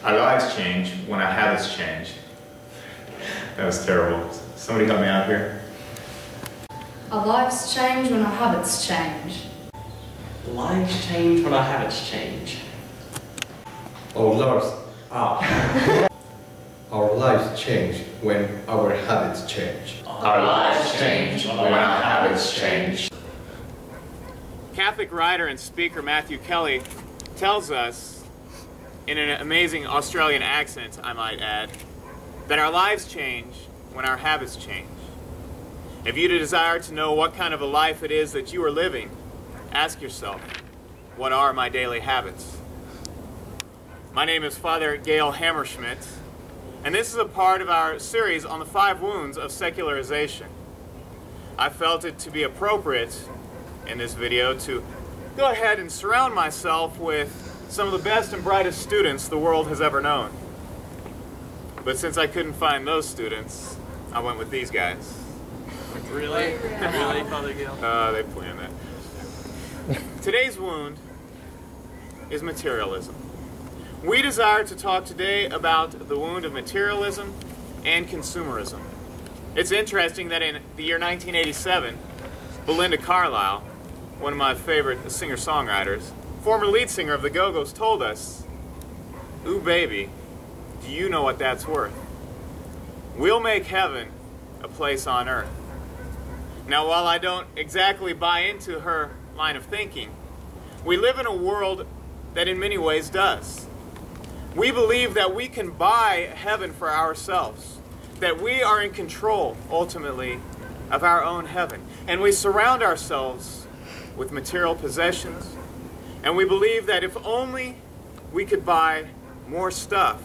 Our lives change when our habits change. That was terrible. Somebody help me out here. Our lives change when our habits change. Lives change when our habits change. Our lives change when our habits change. Our lives change when our habits change. Catholic writer and speaker Matthew Kelly tells us, in an amazing Australian accent, I might add, that our lives change when our habits change. If you desire to know what kind of a life it is that you are living, ask yourself, what are my daily habits? My name is Father Gale Hammerschmidt, and this is a part of our series on the 5 wounds of secularization. I felt it to be appropriate in this video to go ahead and surround myself with some of the best and brightest students the world has ever known. But since I couldn't find those students, I went with these guys. Really? Really, Father Gale? They planned that. Today's wound is materialism. We desire to talk today about the wound of materialism and consumerism. It's interesting that in the year 1987, Belinda Carlisle, one of my favorite singer-songwriters, former lead singer of the Go-Go's, told us, "Ooh, baby, do you know what that's worth? We'll make heaven a place on earth." Now, while I don't exactly buy into her line of thinking, we live in a world that in many ways does. We believe that we can buy heaven for ourselves, that we are in control, ultimately, of our own heaven. And we surround ourselves with material possessions, and we believe that if only we could buy more stuff,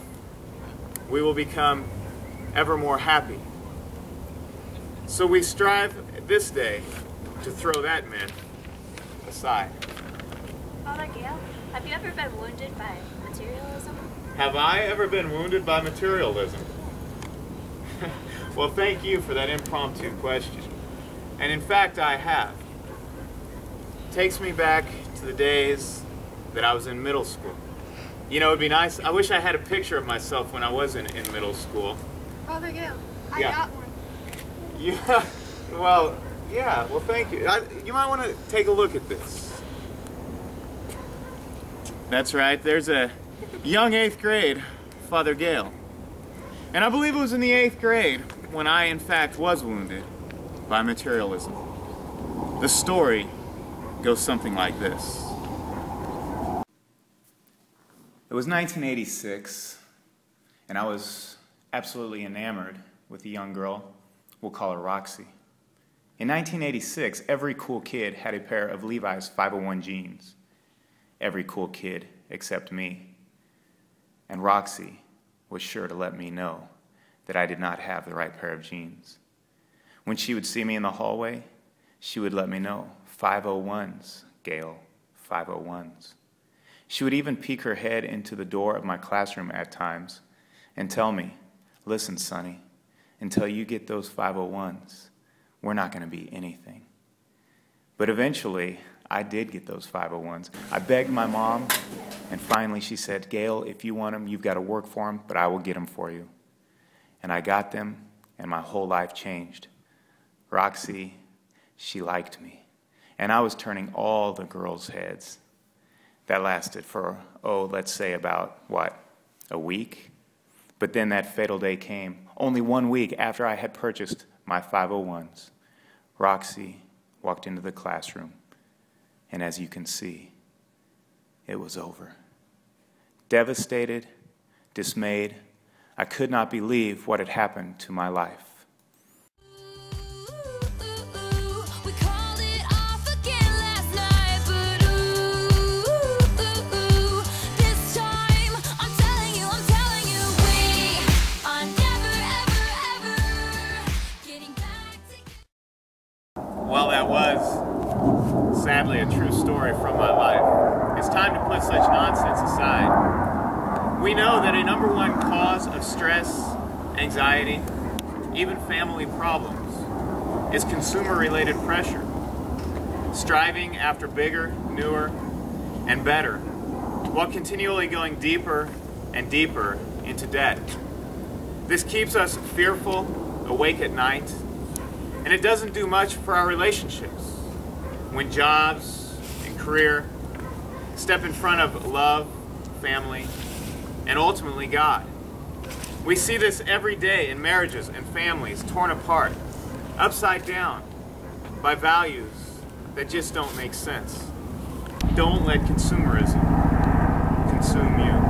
we will become ever more happy. So we strive this day to throw that myth aside. Father Gale, have you ever been wounded by materialism? Have I ever been wounded by materialism? Well, thank you for that impromptu question. And in fact, I have. It takes me back to the days that I was in middle school. You know, it'd be nice. I wish I had a picture of myself when I was in middle school. Father Gale, I Yeah. got one. Yeah, well, thank you. You might want to take a look at this. That's right, there's a young 8th grade Father Gale. And I believe it was in the 8th grade when I, in fact, was wounded by materialism. The story goes something like this. It was 1986, and I was absolutely enamored with a young girl. We'll call her Roxy. In 1986, every cool kid had a pair of Levi's 501 jeans. Every cool kid except me. And Roxy was sure to let me know that I did not have the right pair of jeans. When she would see me in the hallway, she would let me know, 501s, Gale, 501s. She would even peek her head into the door of my classroom at times and tell me, "Listen, Sonny, until you get those 501s, we're not going to be anything." But eventually, I did get those 501s. I begged my mom, and finally she said, "Gale, if you want them, you've got to work for them, but I will get them for you." And I got them, and my whole life changed. Roxy, she liked me, and I was turning all the girls' heads. That lasted for, let's say about, a week? But then that fatal day came, only 1 week after I had purchased my 501s. Roxy walked into the classroom, and as you can see, it was over. Devastated, dismayed, I could not believe what had happened to my life. Well, that was, sadly, a true story from my life. It's time to put such nonsense aside. We know that a #1 cause of stress, anxiety, even family problems is consumer-related pressure. Striving after bigger, newer, and better, while continually going deeper and deeper into debt. This keeps us fearful, awake at night, and it doesn't do much for our relationships. When jobs and career step in front of love, family, and ultimately God. We see this every day in marriages and families torn apart, upside down by values that just don't make sense. Don't let consumerism consume you.